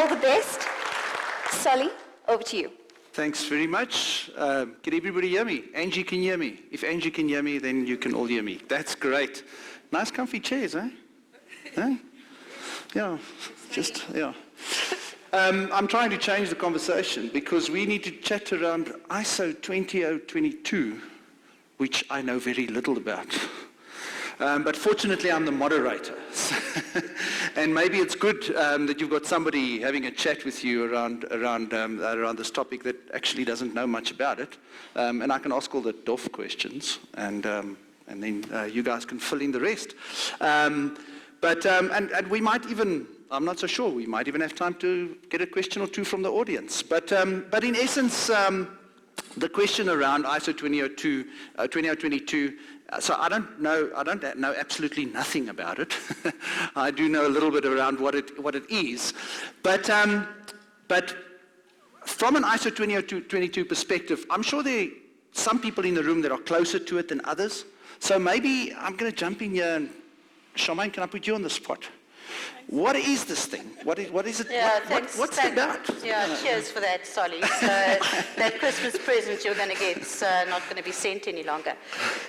All the best. Solly, over to you. Thanks very much. Can everybody hear me? Angie can hear me. If Angie can hear me, then you can all hear me. That's great. Nice comfy chairs, eh? Eh? Yeah, just, yeah. I'm trying to change the conversation because we need to chat around ISO 20022, which I know very little about. But fortunately, I'm the moderator. And maybe it's good that you've got somebody having a chat with you around this topic that actually doesn't know much about it. And I can ask all the doff questions, and then you guys can fill in the rest. And we might even, I'm not so sure, we might even have time to get a question or two from the audience. But in essence, the question around ISO 20022, so I don't know absolutely nothing about it. I do know a little bit around what it is, but from an ISO 20022 perspective, I'm sure there are some people in the room that are closer to it than others. So maybe I'm going to jump in here and Charmaine, can I put you on the spot? What is this thing? What is it? Yeah, what's it about? Yeah, cheers for that, Solly. So that Christmas present you're going to get not going to be sent any longer.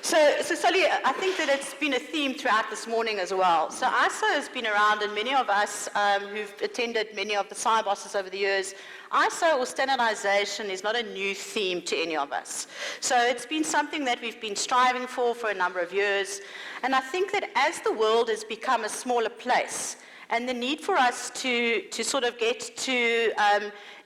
So Solly, I think that it's been a theme throughout this morning as well. So ISO has been around, and many of us who've attended many of the Sibos over the years, ISO or standardization is not a new theme to any of us. So it's been something that we've been striving for a number of years. And I think that as the world has become a smaller place, and the need for us to sort of get to,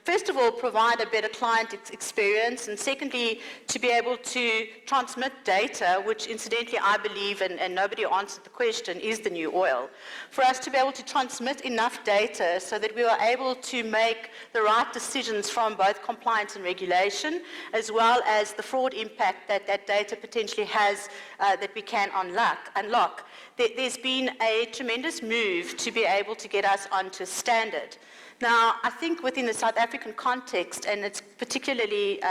first of all, provide a better client experience, and secondly, to be able to transmit data, which incidentally I believe, and nobody answered the question, is the new oil. For us to be able to transmit enough data so that we are able to make the right decisions from both compliance and regulation, as well as the fraud impact that that data potentially has that we can unlock. There's been a tremendous move to be able to get us onto standard. Now, I think within the South African context, and it's particularly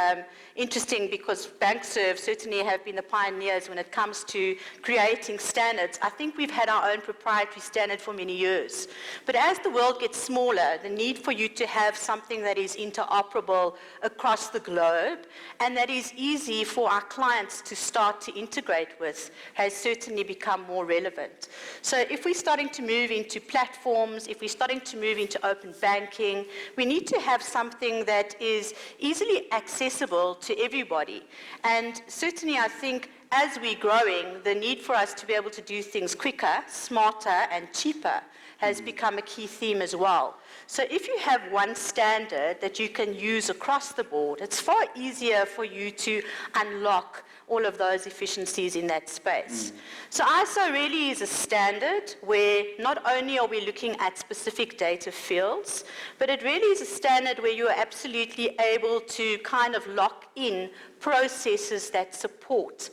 interesting because BankServe certainly have been the pioneers when it comes to creating standards. I think we've had our own proprietary standard for many years. But as the world gets smaller, the need for you to have something that is interoperable across the globe and that is easy for our clients to start to integrate with has certainly become more relevant. So if we're starting to move into platforms, if we're starting to move into open banking, we need to have something that is easily accessible to everybody. And certainly I think as we're growing, the need for us to be able to do things quicker, smarter, and cheaper has become a key theme as well. So if you have one standard that you can use across the board, it's far easier for you to unlock all of those efficiencies in that space. So ISO really is a standard where not only are we looking at specific data fields, but it really is a standard where you are absolutely able to kind of lock in processes that support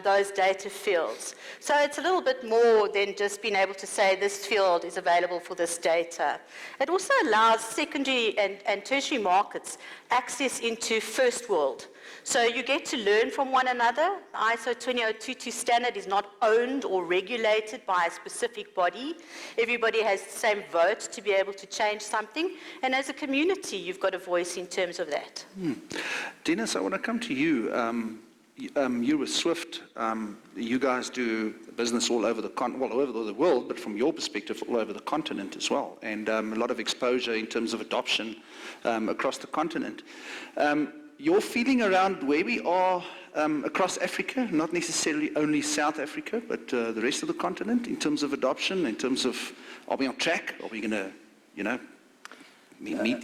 those data fields. So it's a little bit more than just being able to say this field is available for this data. It also allows secondary and tertiary markets access into first world. So you get to learn from one another. The ISO 20022 standard is not owned or regulated by a specific body. Everybody has the same vote to be able to change something. And as a community, you've got a voice in terms of that. Dennis, I want to come to you. You were Swift. You guys do business all over all over the world, but from your perspective, all over the continent as well, and a lot of exposure in terms of adoption across the continent. Your feeling around where we are across Africa, not necessarily only South Africa, but the rest of the continent in terms of adoption, in terms of, are we on track? Are we going to,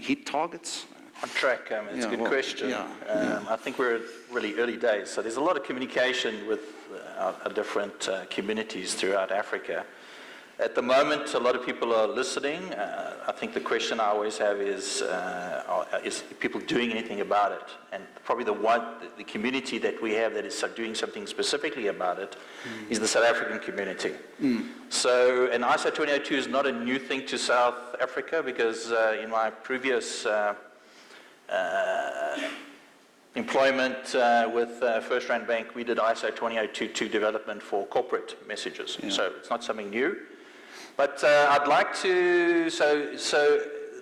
hit targets? On track, it's a good question. I think we're at really early days, so there's a lot of communication with our different communities throughout Africa. At the moment, a lot of people are listening. I think the question I always have is people doing anything about it? And probably the community that we have that is doing something specifically about it is the South African community. So, and ISO 20022 is not a new thing to South Africa because in my previous employment with First Rand Bank, we did ISO 20022 development for corporate messages. So it's not something new. But I'd like to, so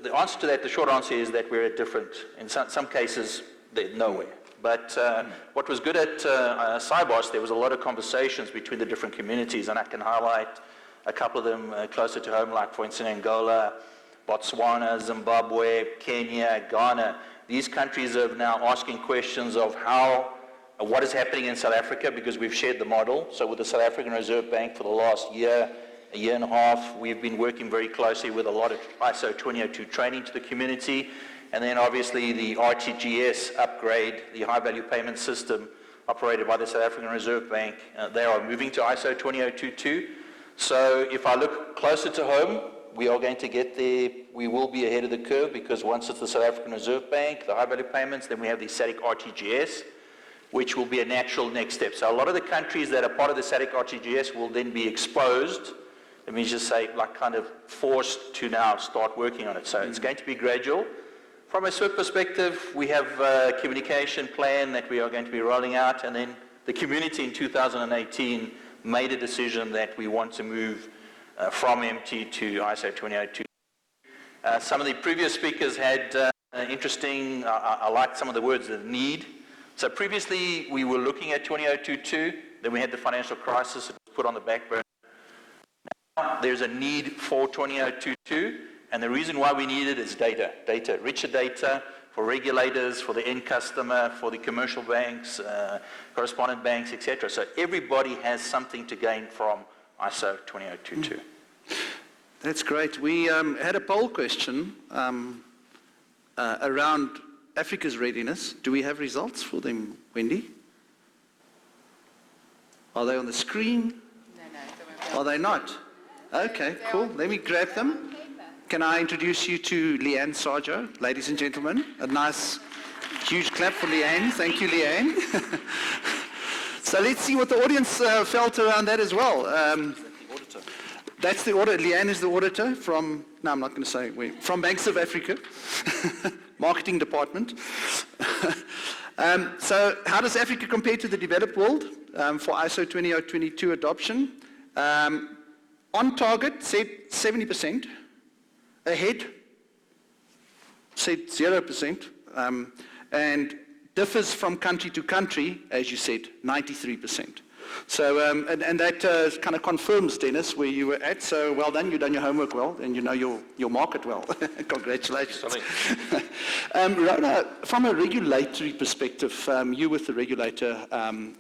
the answer to that, the short answer is that we're at different, in some cases, they're nowhere. But what was good at Sibos, there was a lot of conversations between the different communities, and I can highlight a couple of them closer to home, like for instance Angola, Botswana, Zimbabwe, Kenya, Ghana. These countries are now asking questions of what is happening in South Africa, because we've shared the model. So with the South African Reserve Bank for the last year, a year and a half, we've been working very closely with a lot of ISO 2002 training to the community. And then obviously the RTGS upgrade, the high value payment system operated by the South African Reserve Bank, they are moving to ISO 20022. So if I look closer to home, we are going to get there. We will be ahead of the curve, because once it's the South African Reserve Bank, the high value payments, then we have the SADC RTGS, which will be a natural next step. So a lot of the countries that are part of the SADC RTGS will then be exposed, let me just say, like kind of forced to now start working on it. So it's going to be gradual. From a SWIFT perspective, we have a communication plan that we are going to be rolling out, and then the community in 2018 made a decision that we want to move from MT to ISO 2002. Some of the previous speakers had interesting, I liked some of the words, the need. So previously we were looking at 2022, then we had the financial crisis, it was put on the back burner. Now there's a need for 2022. And the reason why we need it is data, richer data for regulators, for the end customer, for the commercial banks, correspondent banks, etc. So everybody has something to gain from ISO 20022. That's great. We had a poll question around Africa's readiness. Do we have results for them, Wendy? Are they on the screen? No. Are they not? Okay, cool. Let me grab them. Can I introduce you to Leanne Sarjo, ladies and gentlemen? A nice, huge clap for Leanne. Thank you, Leanne. So let's see what the audience felt around that as well. That's the auditor. Leanne is the auditor from, no, I'm not going to say, from Banks of Africa, marketing department. So how does Africa compare to the developed world for ISO 20022 adoption? On target, said 70%. Ahead, said 0%, and differs from country to country, as you said, 93%. So, and that kind of confirms, Dennis, where you were at. So well done, you've done your homework well, and you know your market well. Congratulations. Rona, from a regulatory perspective, you with the regulator,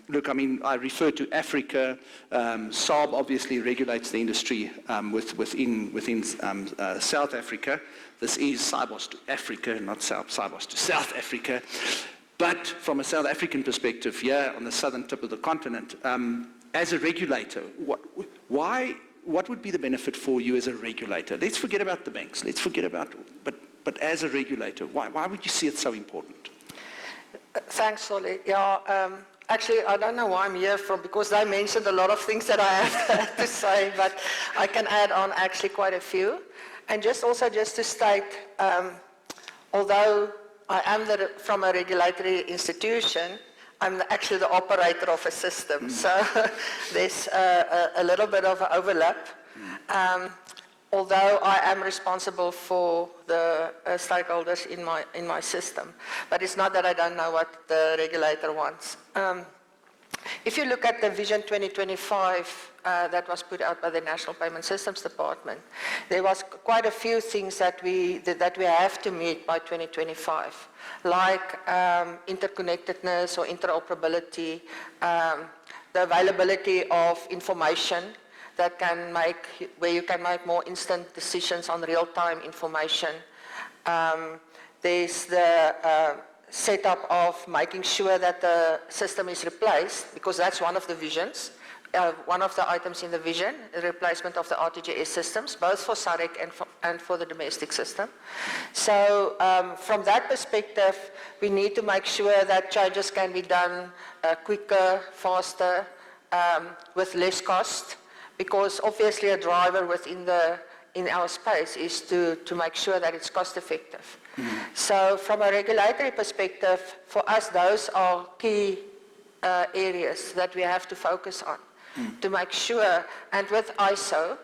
look, I mean, I refer to Africa. SARB obviously regulates the industry within South Africa. This is Sibos to Africa, not Sibos to South Africa. But from a South African perspective, on the southern tip of the continent, as a regulator, what would be the benefit for you as a regulator? Let's forget about the banks. Let's forget about, but as a regulator, why would you see it so important? Thanks, Solly. Actually, I don't know why I'm here because they mentioned a lot of things that I have to say, but I can add on actually quite a few. And just to state, although I am from a regulatory institution, I'm actually the operator of a system. So there's a little bit of overlap. Although I am responsible for the stakeholders in my system. But it's not that I don't know what the regulator wants. If you look at the Vision 2025 that was put out by the National Payment Systems Department, there was quite a few things that we have to meet by 2025, like interconnectedness or interoperability, the availability of information that where you can make more instant decisions on real-time information. There's the setup of making sure that the system is replaced, because that's one of the visions, one of the items in the vision, the replacement of the RTGS systems, both for SADC and for the domestic system. So from that perspective, we need to make sure that changes can be done quicker, faster, with less cost, because obviously a driver in our space is to make sure that it's cost effective. Mm-hmm. So from a regulatory perspective, for us, those are key areas that we have to focus on to make sure, and with ISO,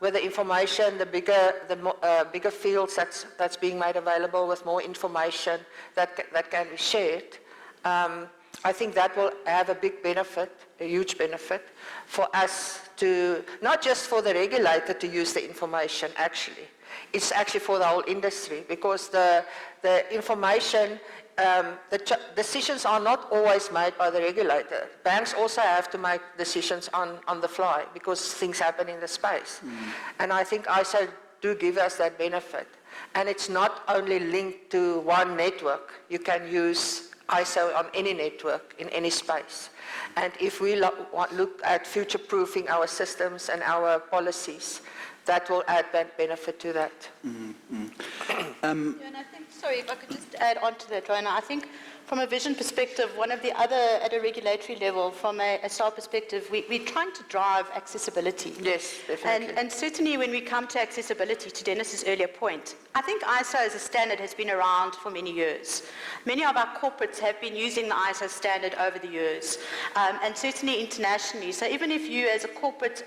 with the information, the bigger fields that's being made available with more information that can be shared, I think that will have a big benefit, a huge benefit for us to, not just for the regulator to use the information actually, it's actually for the whole industry, because the information, decisions are not always made by the regulator. Banks also have to make decisions on the fly because things happen in the space. And I think ISO do give us that benefit. And it's not only linked to one network. You can use ISO on any network in any space. And if we look at future-proofing our systems and our policies, that will add benefit to that. And I think, sorry, if I could just add on to that, Rona, I think from a vision perspective, one of the other, at a regulatory level, from a SAR perspective, we're trying to drive accessibility. Yes, definitely. And certainly when we come to accessibility, to Dennis's earlier point, I think ISO as a standard has been around for many years. Many of our corporates have been using the ISO standard over the years, and certainly internationally. So even if you as a corporate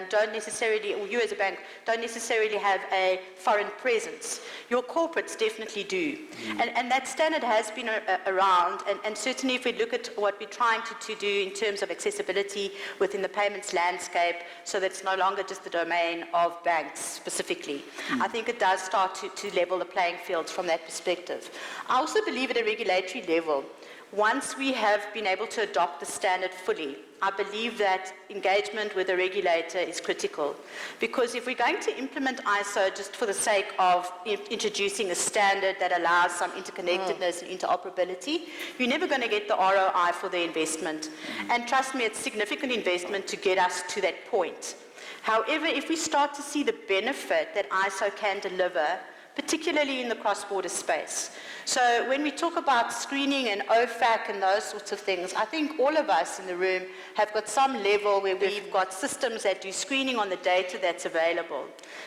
don't necessarily, or you as a bank, don't necessarily have a foreign presence, your corporates definitely do. And that standard has been around, and certainly if we look at what we're trying to do in terms of accessibility within the payments landscape, so that it's no longer just the domain of banks specifically, I think it does start to level the playing field from that perspective. I also believe at a regulatory level, once we have been able to adopt the standard fully, I believe that engagement with the regulator is critical. Because if we're going to implement ISO just for the sake of introducing a standard that allows some interconnectedness and interoperability, you're never going to get the ROI for the investment. And trust me, it's significant investment to get us to that point. However, if we start to see the benefit that ISO can deliver, particularly in the cross-border space. So when we talk about screening and OFAC and those sorts of things, I think all of us in the room have got some level where we've got systems that do screening on the data that's available.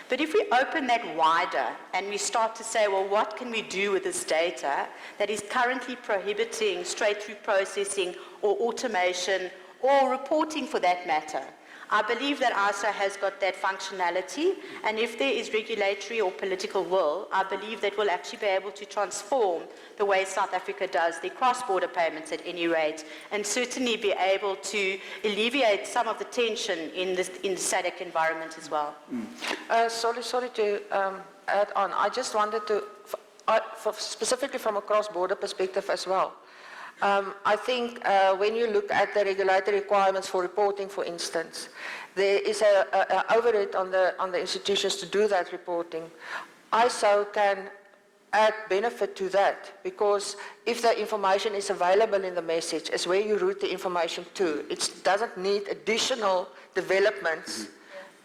But if we open that wider and we start to say, well, what can we do with this data that is currently prohibiting straight-through processing or automation or reporting for that matter? I believe that ISO has got that functionality, and if there is regulatory or political will, I believe that we'll actually be able to transform the way South Africa does their cross-border payments at any rate, and certainly be able to alleviate some of the tension in the SADC environment as well. Sorry to add on. I just wanted to, specifically from a cross-border perspective as well. I think when you look at the regulatory requirements for reporting, for instance, there is an overhead on the institutions to do that reporting. ISO can add benefit to that, because if the information is available in the message, it's where you route the information to. It doesn't need additional developments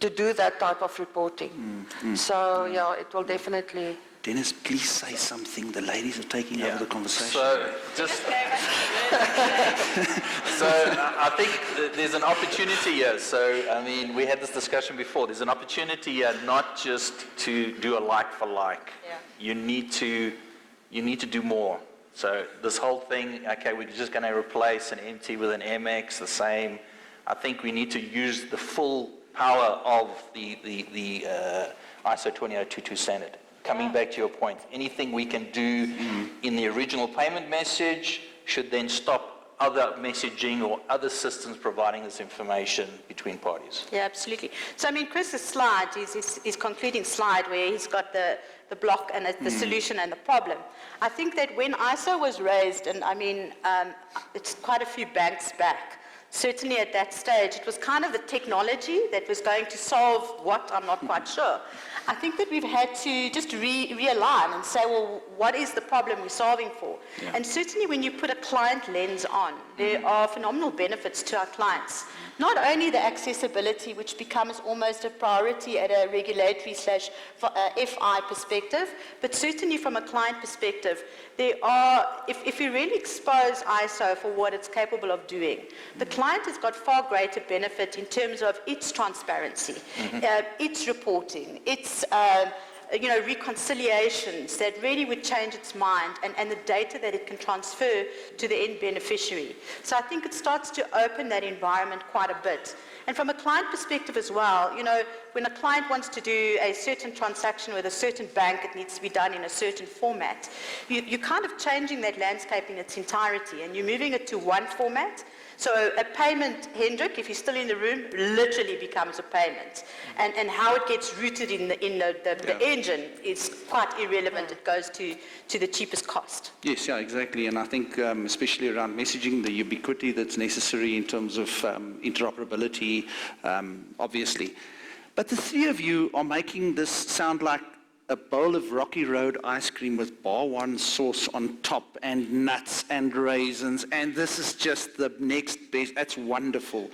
to do that type of reporting. So, yeah, it will definitely... Dennis, please say something. The ladies are taking over the conversation. So I think there's an opportunity here. So, I mean, we had this discussion before. There's an opportunity here not just to do a like for like. Yeah. You need to do more. So this whole thing, okay, we're just going to replace an MT with an MX, the same. I think we need to use the full power of the ISO 20022 standard. Coming back to your point, anything we can do in the original payment message should then stop other messaging or other systems providing this information between parties. Yeah, absolutely. So, I mean, Chris's slide is his concluding slide where he's got the block and the solution and the problem. I think that when ISO was raised, and I mean, it's quite a few banks back, certainly at that stage, it was kind of the technology that was going to solve what, I'm not quite sure. I think that we've had to just realign and say, well, what is the problem we're solving for? Yeah. And certainly when you put a client lens on, there are phenomenal benefits to our clients. Not only the accessibility, which becomes almost a priority at a regulatory / FI perspective, but certainly from a client perspective, there are, if you really expose ISO for what it's capable of doing, the client has got far greater benefit in terms of its transparency, its reporting, its reconciliations that really would change its mind and the data that it can transfer to the end beneficiary. So I think it starts to open that environment quite a bit. And from a client perspective as well, when a client wants to do a certain transaction with a certain bank, it needs to be done in a certain format. You're kind of changing that landscape in its entirety, and you're moving it to one format. So a payment, Hendrik, if you're still in the room, literally becomes a payment. And how it gets routed in the engine is quite irrelevant. It goes to the cheapest cost. Yes, yeah, exactly. And I think especially around messaging, the ubiquity that's necessary in terms of interoperability, obviously. But the three of you are making this sound like a bowl of Rocky Road ice cream with bar one sauce on top and nuts and raisins, and this is just the next best. That's wonderful,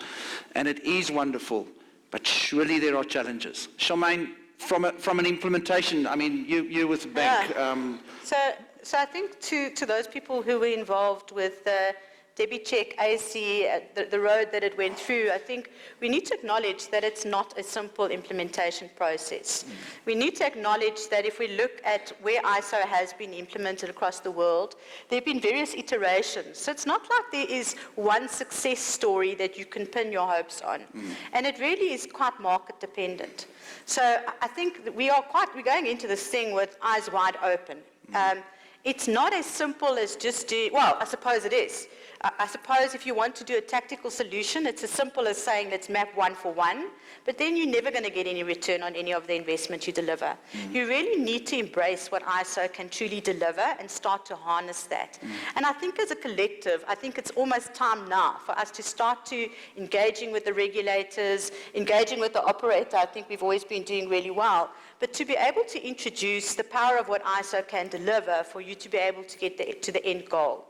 and it is wonderful, but surely there are challenges. Charmaine, from an implementation, I mean, you with the bank. So I think to those people who were involved with Debbie Check, AC, the road that it went through, I think we need to acknowledge that it's not a simple implementation process. We need to acknowledge that if we look at where ISO has been implemented across the world, there have been various iterations. So it's not like there is one success story that you can pin your hopes on. And it really is quite market dependent. So I think that we're going into this thing with eyes wide open. It's not as simple as just I suppose it is. I suppose if you want to do a tactical solution, it's as simple as saying let's map one for one, but then you're never going to get any return on any of the investment you deliver. You really need to embrace what ISO can truly deliver and start to harness that. And I think as a collective, I think it's almost time now for us to start to engaging with the regulators, engaging with the operator. I think we've always been doing really well. But to be able to introduce the power of what ISO can deliver for you to be able to get to the end goal.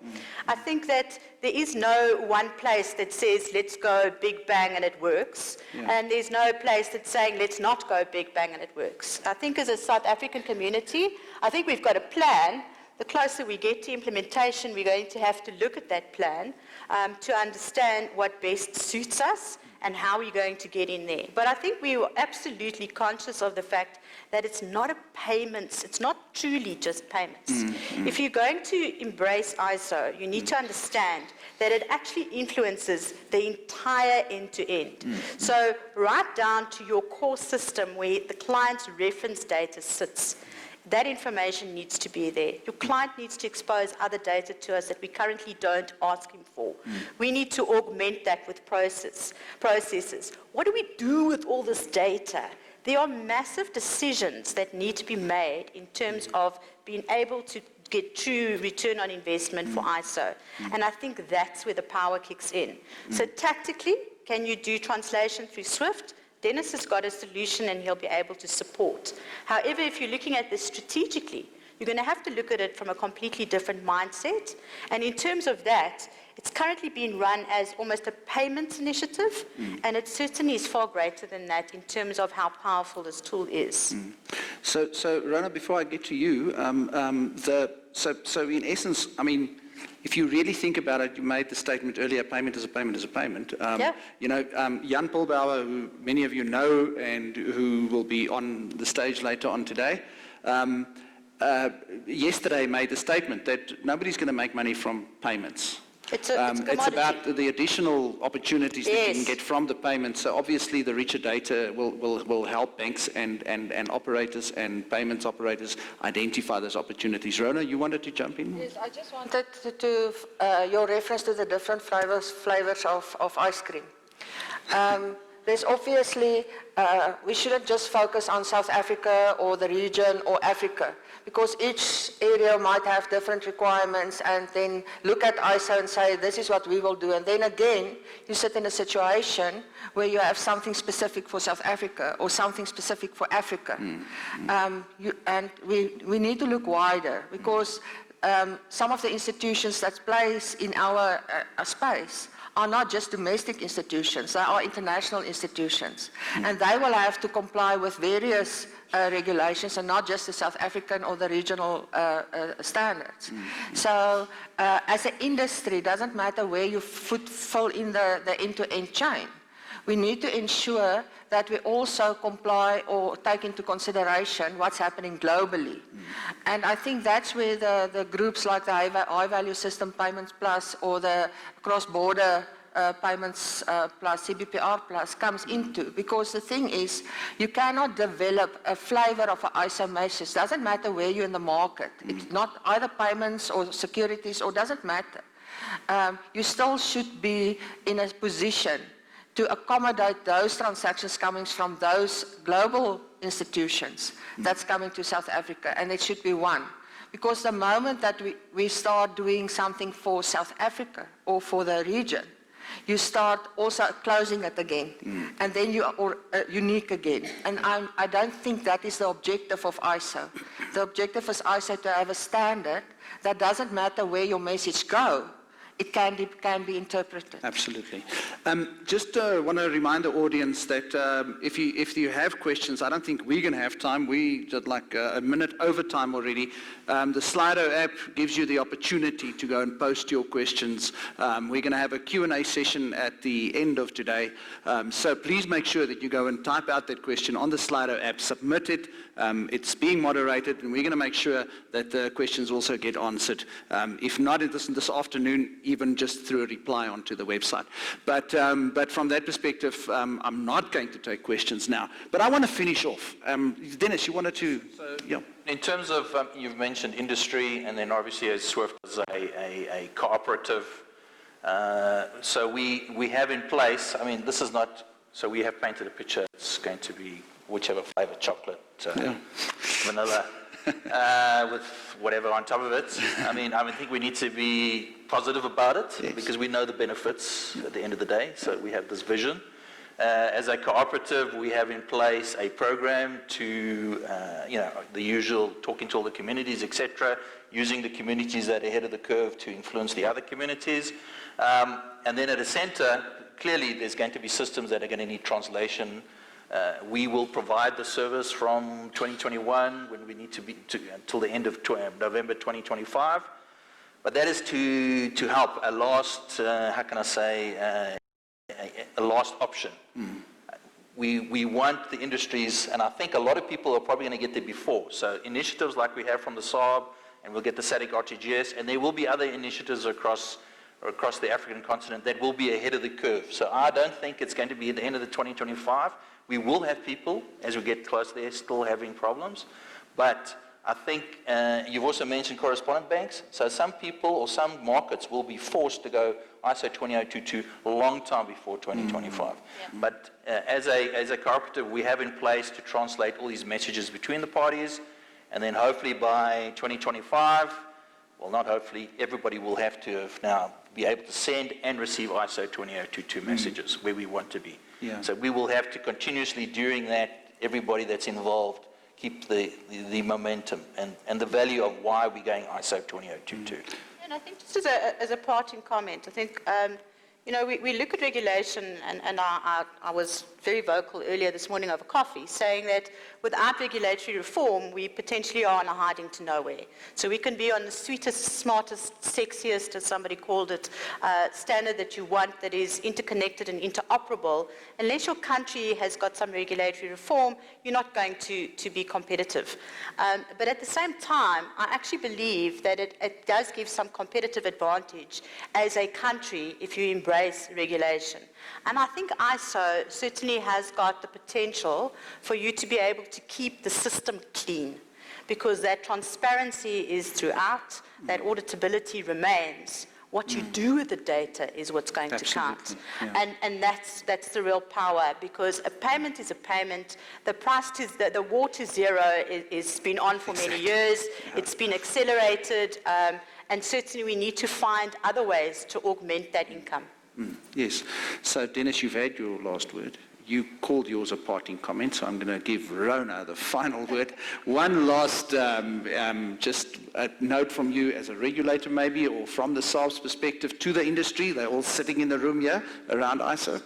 I think that there is no one place that says, let's go big bang and it works. And there's no place that's saying, let's not go big bang and it works. I think as a South African community, I think we've got a plan. The closer we get to implementation, we're going to have to look at that plan to understand what best suits us and how we're going to get in there. But I think we were absolutely conscious of the fact that it's not a payments, it's not truly just payments. If you're going to embrace ISO, you need to understand that it actually influences the entire end-to-end. So right down to your core system where the client's reference data sits. That information needs to be there. Your client needs to expose other data to us that we currently don't ask him for. We need to augment that with processes. What do we do with all this data? There are massive decisions that need to be made in terms of being able to get true return on investment for ISO. And I think that's where the power kicks in. So tactically, can you do translation through Swift? Dennis has got a solution and he'll be able to support. However, if you're looking at this strategically, you're going to have to look at it from a completely different mindset. And in terms of that, it's currently being run as almost a payments initiative, and it certainly is far greater than that in terms of how powerful this tool is. So Rona, before I get to you, so in essence, I mean, if you really think about it, you made the statement earlier, payment is a payment is a payment. Jan Polbauer, who many of you know and who will be on the stage later on today, yesterday made the statement that nobody's going to make money from payments. It's about the additional opportunities that you can get from the payments. So obviously the richer data will help banks and operators and payments operators identify those opportunities. Rona, you wanted to jump in? Yes, I just wanted to your reference to the different flavors of ice cream. There's obviously, we shouldn't just focus on South Africa or the region or Africa, because each area might have different requirements, and then look at ISO and say, this is what we will do. And then again, you sit in a situation where you have something specific for South Africa or something specific for Africa. And we need to look wider, because some of the institutions that place in our space are not just domestic institutions, they are international institutions. And they will have to comply with various regulations, and not just the South African or the regional standards. So as an industry, it doesn't matter where you fall in the end-to-end chain. We need to ensure that we also comply or take into consideration what's happening globally. And I think that's where the groups like the High Value System Payments Plus or the Cross-Border Payments Plus, CBPR Plus, comes into. Because the thing is, you cannot develop a flavor of an ISO message. Doesn't matter where you're in the market. It's not either payments or securities, or doesn't matter. You still should be in a position to accommodate those transactions coming from those global institutions that's coming to South Africa, and it should be one. Because the moment that we start doing something for South Africa or for the region, you start also closing it again, and then you are unique again. And I don't think that is the objective of ISO. The objective is ISO to have a standard that doesn't matter where your message goes, it can be interpreted. Absolutely. Just want to remind the audience that if you have questions, I don't think we're going to have time. We just like a minute over time already. The Slido app gives you the opportunity to go and post your questions. We're going to have a Q&A session at the end of today. So please make sure that you go and type out that question on the Slido app, submit it. It's being moderated, and we're going to make sure that the questions also get answered. If not this afternoon, even just through a reply onto the website. But from that perspective, I'm not going to take questions now. But I want to finish off. Dennis, you wanted to... yeah. In terms of, you've mentioned industry, and then obviously as SWIFT is a cooperative. So we have in place, I mean, this is not, so we have painted a picture. It's going to be whichever flavor, chocolate, vanilla, with whatever on top of it. I think we need to be positive about it, because we know the benefits at the end of the day. So we have this vision. As a cooperative, we have in place a program to, the usual talking to all the communities, etc., using the communities that are ahead of the curve to influence the other communities. And then at a center, clearly there's going to be systems that are going to need translation. We will provide the service from 2021 when we need to be until the end of November 2025. But that is to help a last, a last option. We want the industries, and I think a lot of people are probably going to get there before. So initiatives like we have from the SARB, and we'll get the SADC RTGS, and there will be other initiatives across the African continent that will be ahead of the curve. So I don't think it's going to be at the end of the 2025. We will have people, as we get close there, still having problems. But I think you've also mentioned correspondent banks. So some people or some markets will be forced to go ISO 20022 a long time before 2025. But as a cooperative, we have in place to translate all these messages between the parties, and then hopefully by 2025, well, not hopefully, everybody will have to now be able to send and receive ISO 20022 messages where we want to be. So we will have to continuously, during that, everybody that's involved, keep the momentum and the value of why we're going ISO 20022. And I think just as a parting comment, I think, we look at regulation, and I was very vocal earlier this morning over coffee, saying that without regulatory reform, we potentially are on a hiding to nowhere. So we can be on the sweetest, smartest, sexiest, as somebody called it, standard that you want that is interconnected and interoperable. Unless your country has got some regulatory reform, you're not going to be competitive. But at the same time, I actually believe that it does give some competitive advantage as a country if you embrace regulation. And I think ISO certainly has got the potential for you to be able to keep the system clean, because that transparency is throughout, that auditability remains. What you do with the data is what's going to count. And that's the real power, because a payment is a payment. The price to the war to zero is been on for many years. It's been accelerated, and certainly we need to find other ways to augment that income. Yes. So, Dennis, you've had your last word. You called yours a parting comment, so I'm going to give Rona the final word. One last just a note from you as a regulator maybe, or from the SARB's perspective to the industry. They're all sitting in the room here around ISO.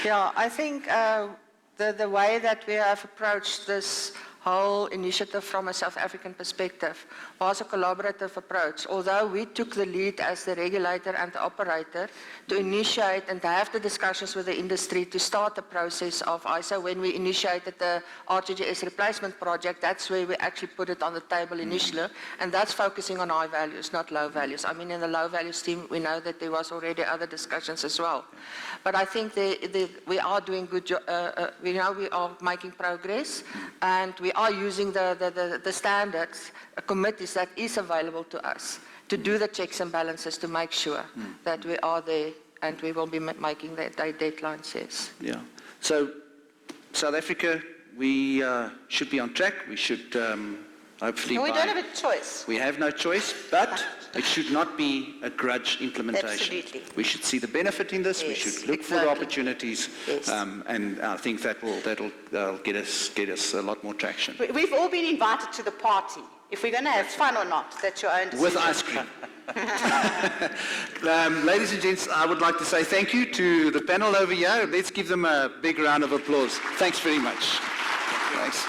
I think the way that we have approached this whole initiative from a South African perspective was a collaborative approach. Although we took the lead as the regulator and the operator to initiate and to have the discussions with the industry to start the process of ISO, when we initiated the RTGS replacement project, that's where we actually put it on the table initially, and that's focusing on high values, not low values. I mean, in the low values team, we know that there was already other discussions as well. But I think we are doing good, we know we are making progress, and we are using the standards, committees that is available to us to do the checks and balances to make sure that we are there and we will be making that deadlines, yes. Yeah. So, South Africa, we should be on track. We should hopefully. No, we don't have a choice. We have no choice, but it should not be a grudge implementation. Absolutely. We should see the benefit in this. We Yes, should look for the exactly. opportunities, Yes. and I think that'll get us a lot more traction. We've all been invited to the party. If we're going to have fun or not, that's your own decision. With ice cream. Ladies and gents, I would like to say thank you to the panel over here. Let's give them a big round of applause. Thanks very much. Thanks.